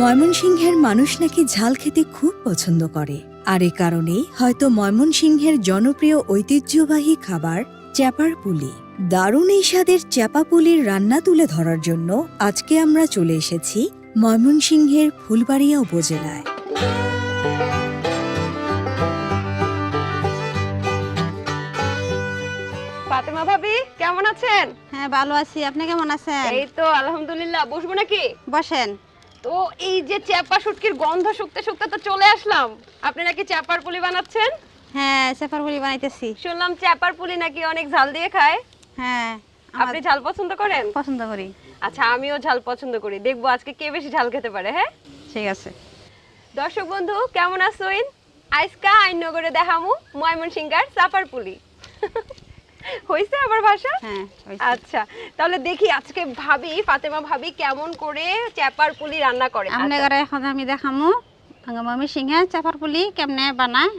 ময়মনসিংহের মানুষ নাকি ঝাল খেতে খুব পছন্দ করে, আর এ কারণেই হয়তো ময়মনসিংহের জনপ্রিয় ঐতিহ্যবাহী খাবার চ্যাপার পুলি। দারুণ এই স্বাদের চ্যাপা পুলির রান্না তুলে ধরার জন্য আজকে আমরা চলে এসেছি ময়মনসিংহের ফুলবাড়িয়া উপজেলায়। ফাতেমা ভাবি কেমন আছেন? হ্যাঁ ভালো আছি, আপনি কেমন আছেন? এই তো আলহামদুলিল্লাহ। বসবো নাকি? বসেন। তো এই যে চ্যাপা শুটকির গন্ধ শুকতে শুকতে তো চলে আসলাম। আপনি নাকি চ্যাপার পুলি বানাচ্ছেন? হ্যাঁ, চ্যাপার পুলি বানাইতেছি। শুনলাম চ্যাপার পুলি নাকি অনেক ঝাল দিয়ে খায়। হ্যাঁ, আপনি ঝাল পছন্দ করেন? পছন্দ করি। আচ্ছা, আমিও ঝাল পছন্দ করি। দেখবো আজকে কে বেশি ঝাল খেতে পারে। হ্যাঁ ঠিক আছে। দর্শক বন্ধু কেমন আছেন? আজকা আইনগরে দেখামু ময়মনসিংহের চ্যাপার পুলি। হইছে আবার ভাষা? হ্যাঁ আচ্ছা, তাহলে দেখি আজকে ভাবি ফাতেমা ভাবি কেমন করে চ্যাপার পুলি রান্না করে। আপনি ঘরে এখন আমি দেখামু ময়মনসিংহে চ্যাপার পুলি কেমনে বানায়